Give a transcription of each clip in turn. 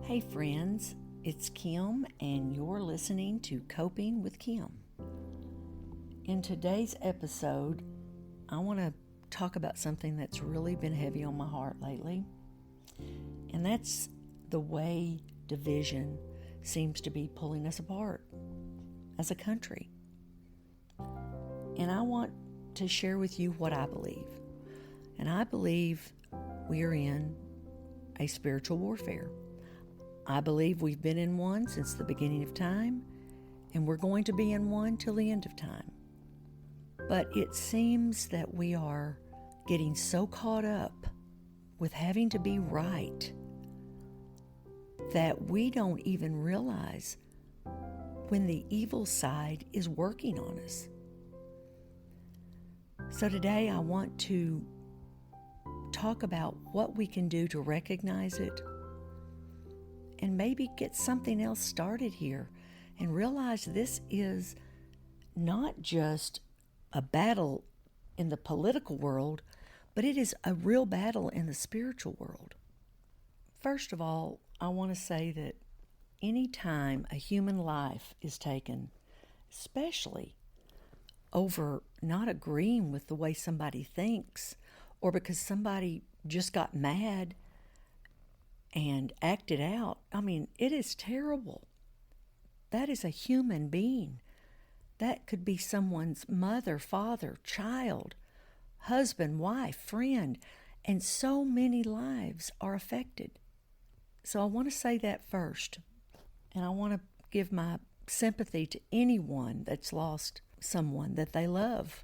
Hey friends, it's Kim and you're listening to Coping with Kim. In today's episode, I want to talk about something that's really been heavy on my heart lately, and that's the way division seems to be pulling us apart as a country. And I want to share with you what I believe. And I believe we are in a spiritual warfare. I believe we've been in one since the beginning of time, and we're going to be in one till the end of time. But it seems that we are getting so caught up with having to be right that we don't even realize when the evil side is working on us. So today I want to talk about what we can do to recognize it and maybe get something else started here and realize this is not just a battle in the political world, but it is a real battle in the spiritual world. First of all, I want to say that any time a human life is taken, especially over not agreeing with the way somebody thinks, or because somebody just got mad and acted out, it is terrible. That is a human being. That could be someone's mother, father, child, husband, wife, friend, and so many lives are affected. So I want to say that first, and I want to give my sympathy to anyone that's lost someone that they love.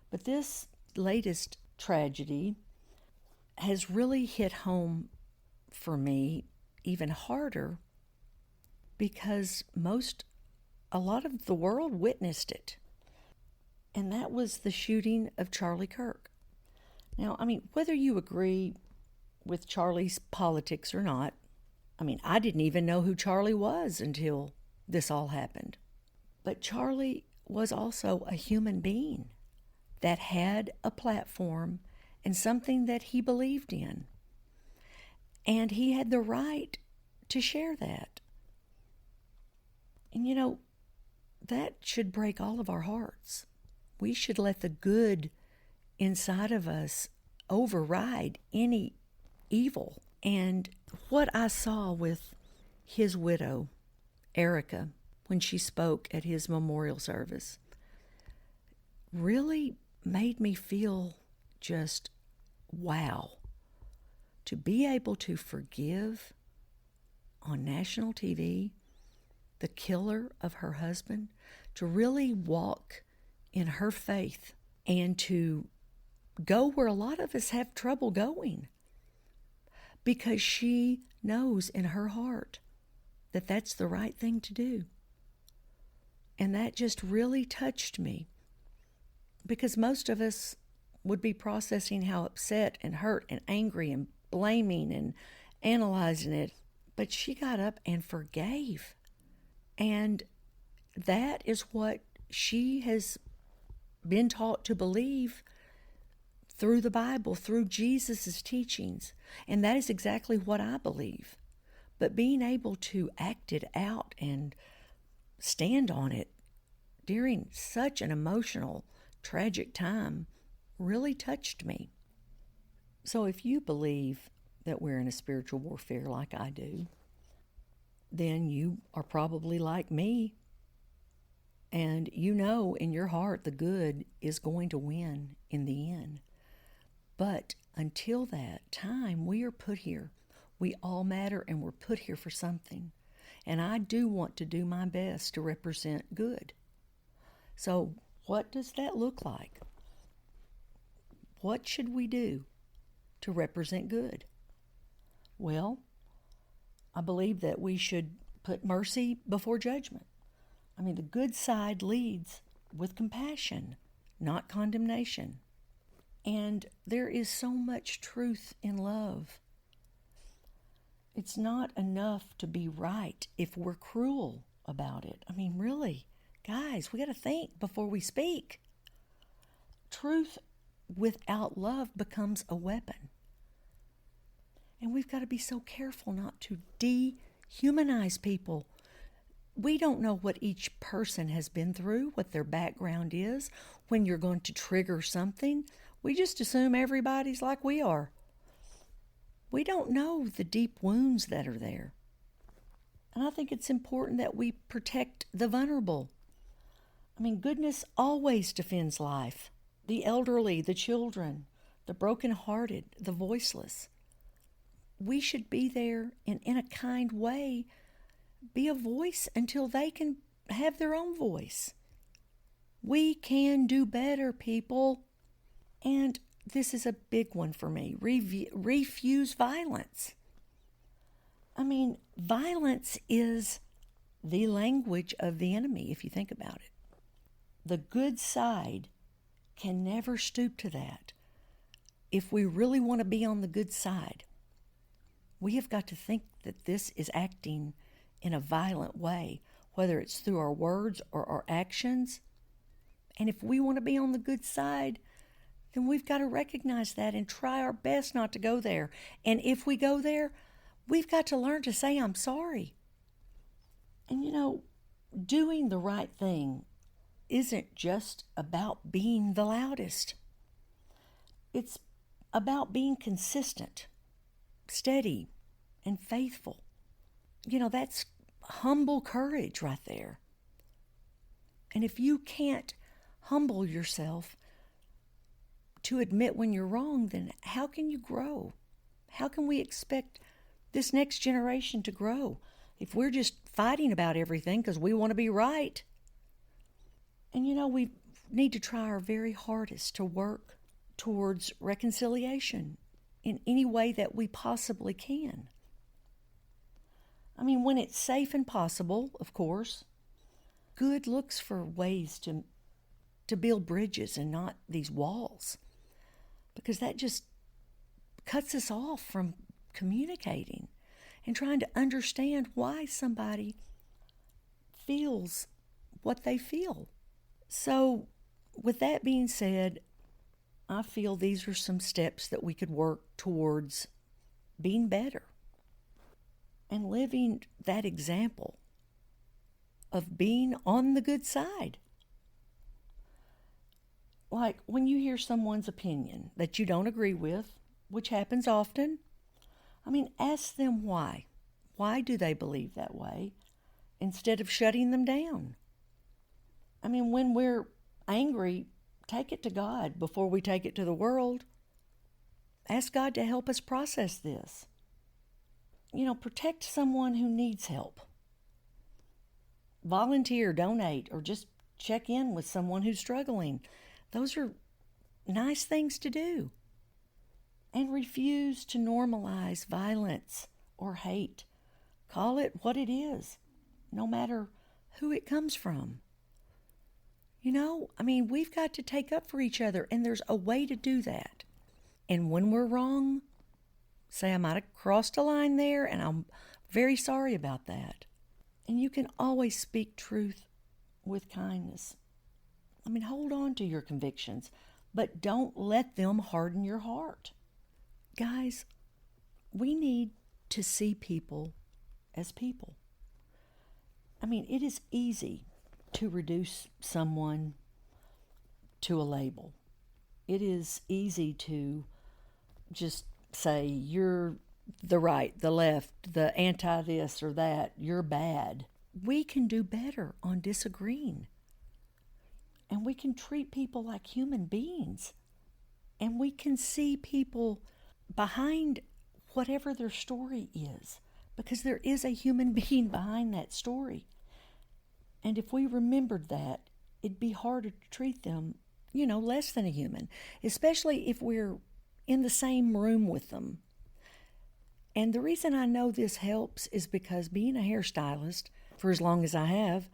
But this latest tragedy has really hit home for me even harder because a lot of the world witnessed it. And that was the shooting of Charlie Kirk. Now, whether you agree with Charlie's politics or not, I didn't even know who Charlie was until this all happened. But Charlie was also a human being that had a platform and something that he believed in. And he had the right to share that. And that should break all of our hearts. We should let the good inside of us override any evil. And what I saw with his widow, Erica, when she spoke at his memorial service, really made me feel just wow. To be able to forgive on national TV the killer of her husband, to really walk in her faith and to go where a lot of us have trouble going, because she knows in her heart that that's the right thing to do. And that just really touched me, because most of us would be processing how upset and hurt and angry and blaming and analyzing it. But she got up and forgave. And that is what she has been taught to believe through the Bible, through Jesus' teachings. And that is exactly what I believe. But being able to act it out and stand on it during such an emotional, tragic time really touched me. So if you believe that we're in a spiritual warfare like I do, then you are probably like me. And you know in your heart the good is going to win in the end. But until that time, we are put here. We all matter, and we're put here for something. And I do want to do my best to represent good. So what does that look like? What should we do to represent good? Well, I believe that we should put mercy before judgment. The good side leads with compassion, not condemnation. And there is so much truth in love. It's not enough to be right if we're cruel about it. Really, guys, we got to think before we speak. Truth without love becomes a weapon. And we've got to be so careful not to Humanize people. We don't know what each person has been through, what their background is, when you're going to trigger something. We just assume everybody's like we are. We don't know the deep wounds that are there. And I think it's important that we protect the vulnerable. I mean, goodness always defends life. The elderly, the children, the brokenhearted, the voiceless. We should be there in a kind way, be a voice until they can have their own voice. We can do better, people. And this is a big one for me. Refuse violence. I mean, violence is the language of the enemy, if you think about it. The good side can never stoop to that. If we really want to be on the good side, we have got to think that this is acting in a violent way, whether it's through our words or our actions. And if we want to be on the good side, then we've got to recognize that and try our best not to go there. And if we go there, we've got to learn to say, I'm sorry. And doing the right thing isn't just about being the loudest. It's about being consistent, steady, and faithful. That's humble courage right there. And if you can't humble yourself to admit when you're wrong, then how can you grow? How can we expect this next generation to grow if we're just fighting about everything because we want to be right? And we need to try our very hardest to work towards reconciliation in any way that we possibly can. I mean, when it's safe and possible, of course, good looks for ways to build bridges and not these walls, because that just cuts us off from communicating and trying to understand why somebody feels what they feel. So, with that being said, I feel these are some steps that we could work towards being better and living that example of being on the good side. Like when you hear someone's opinion that you don't agree with, which happens often, ask them why. Why do they believe that way instead of shutting them down? When we're angry, take it to God before we take it to the world. Ask God to help us process this. Protect someone who needs help. Volunteer, donate, or just check in with someone who's struggling. Those are nice things to do. And refuse to normalize violence or hate. Call it what it is, no matter who it comes from. We've got to take up for each other, and there's a way to do that. And when we're wrong, say I might have crossed a line there, and I'm very sorry about that. And you can always speak truth with kindness. Hold on to your convictions, but don't let them harden your heart. Guys, we need to see people as people. It is easy to reduce someone to a label. It is easy to just say, you're the right, the left, the anti this or that, you're bad. We can do better on disagreeing. And we can treat people like human beings. And we can see people behind whatever their story is, because there is a human being behind that story. And if we remembered that, it'd be harder to treat them, less than a human, especially if we're in the same room with them. And the reason I know this helps is because being a hairstylist for as long as I have,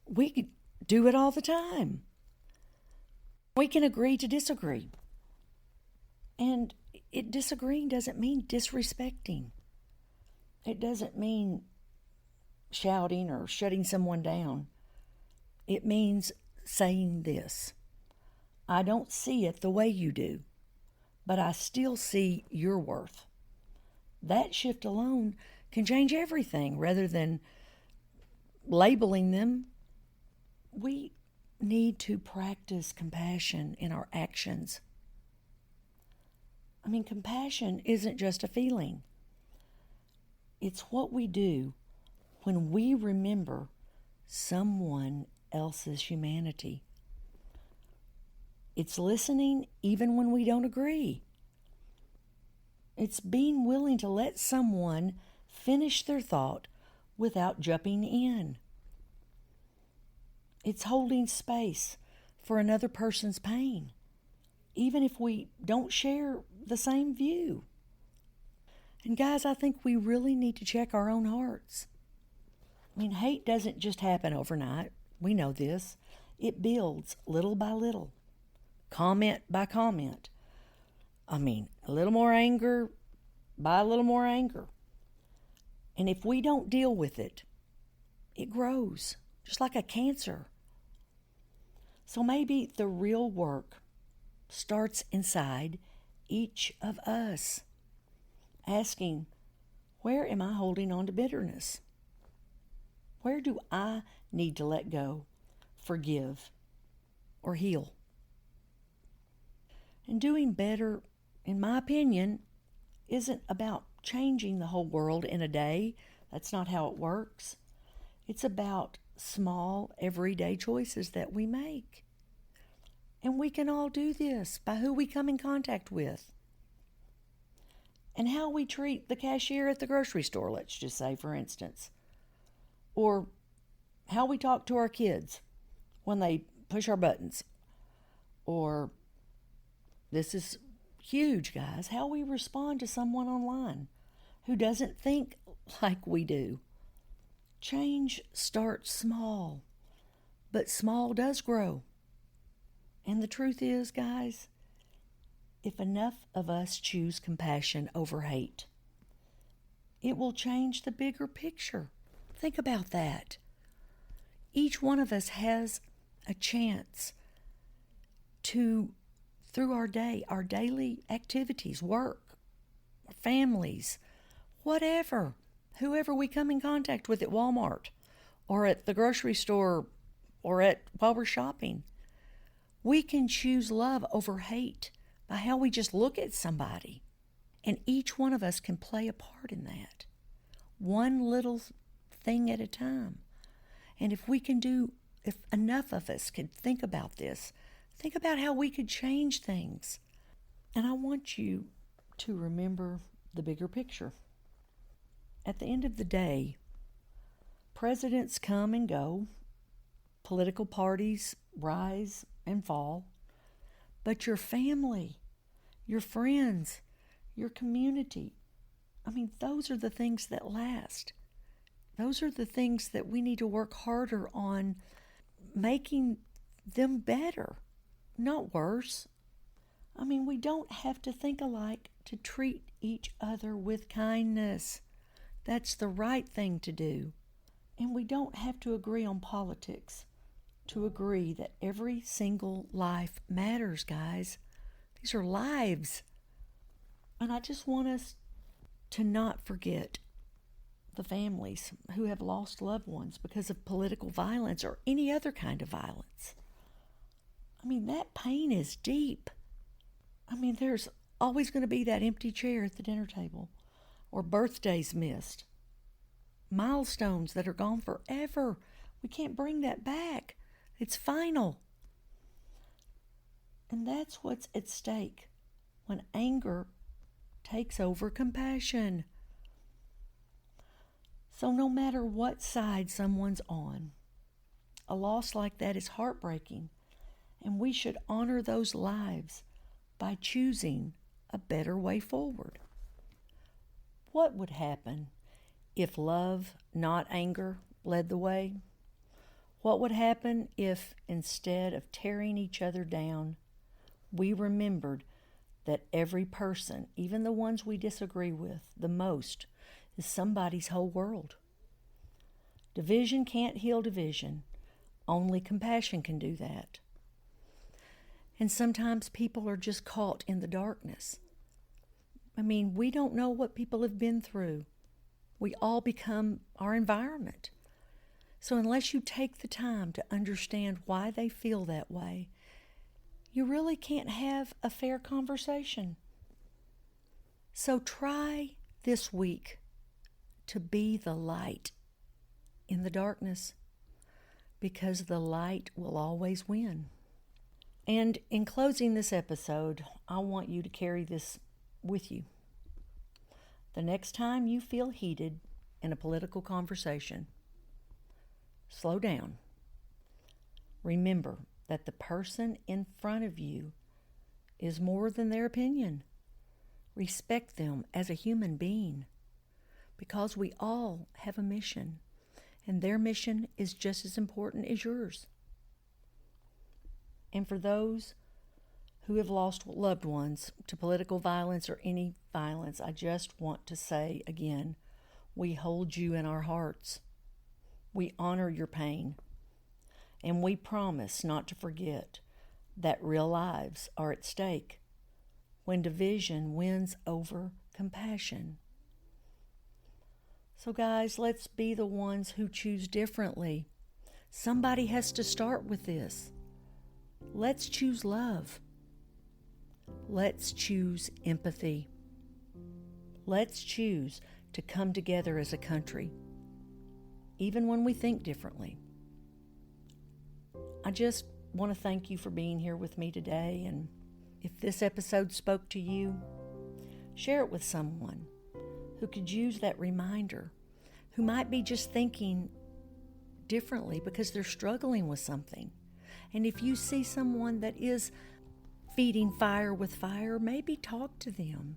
we do it all the time. We can agree to disagree. And disagreeing doesn't mean disrespecting. It doesn't mean shouting or shutting someone down. It means saying this: I don't see it the way you do, but I still see your worth. That shift alone can change everything rather than labeling them. We need to practice compassion in our actions. I mean, compassion isn't just a feeling. It's what we do when we remember someone else's humanity. It's listening even when we don't agree. It's being willing to let someone finish their thought without jumping in. It's holding space for another person's pain, even if we don't share the same view. And guys, I think we really need to check our own hearts. I mean, hate doesn't just happen overnight. We know this. It builds little by little, comment by comment. I mean, a little more anger by a little more anger. And if we don't deal with it, it grows, just like a cancer. So maybe the real work starts inside each of us, asking, where am I holding on to bitterness? Where do I need to let go, forgive, or heal? And doing better, in my opinion, isn't about changing the whole world in a day. That's not how it works. It's about small, everyday choices that we make. And we can all do this by who we come in contact with and how we treat the cashier at the grocery store, let's just say, for instance, or how we talk to our kids when they push our buttons, or this is huge, guys, how we respond to someone online who doesn't think like we do. Change starts small, but small does grow. And the truth is, guys, if enough of us choose compassion over hate, it will change the bigger picture. Think about that. Each one of us has a chance to, through our day, our daily activities, work, families, whatever, whoever we come in contact with at Walmart or at the grocery store or while we're shopping, we can choose love over hate by how we just look at somebody. And each one of us can play a part in that, one little thing at a time. And if enough of us could think about this, think about how we could change things. And I want you to remember the bigger picture. At the end of the day, presidents come and go, political parties rise and fall, but your family, your friends, your community, I mean, those are the things that last. Those are the things that we need to work harder on making them better, not worse. I mean, we don't have to think alike to treat each other with kindness. That's the right thing to do. And we don't have to agree on politics to agree that every single life matters, guys. These are lives. And I just want us to not forget the families who have lost loved ones because of political violence or any other kind of violence. I mean, that pain is deep. I mean, there's always going to be that empty chair at the dinner table, or birthdays missed, milestones that are gone forever. We can't bring that back. It's final. And that's what's at stake when anger takes over compassion. So no matter what side someone's on, a loss like that is heartbreaking, and we should honor those lives by choosing a better way forward. What would happen if love, not anger, led the way? What would happen if, instead of tearing each other down, we remembered that every person, even the ones we disagree with the most, is somebody's whole world? Division can't heal division. Only compassion can do that. And sometimes people are just caught in the darkness. I mean, we don't know what people have been through. We all become our environment. So unless you take the time to understand why they feel that way, you really can't have a fair conversation. So try this week to be the light in the darkness, because the light will always win. And in closing this episode, I want you to carry this with you. The next time you feel heated in a political conversation, slow down. Remember that the person in front of you is more than their opinion. Respect them as a human being, because we all have a mission, and their mission is just as important as yours. And for those who have lost loved ones to political violence or any violence, I just want to say again, we hold you in our hearts. We honor your pain. And we promise not to forget that real lives are at stake when division wins over compassion. So guys, let's be the ones who choose differently. Somebody has to start with this. Let's choose love. Let's choose empathy. Let's choose to come together as a country, even when we think differently. I just want to thank you for being here with me today, and if this episode spoke to you, share it with someone who could use that reminder, who might be just thinking differently because they're struggling with something. And if you see someone that is feeding fire with fire, maybe talk to them.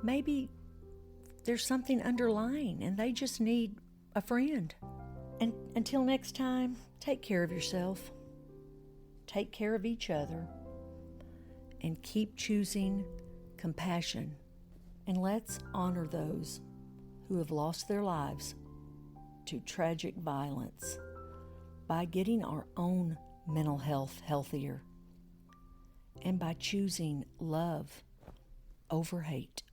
Maybe there's something underlying and they just need a friend. And until next time, take care of yourself, take care of each other, and keep choosing compassion. And let's honor those who have lost their lives to tragic violence by getting our own mental health healthier and by choosing love over hate.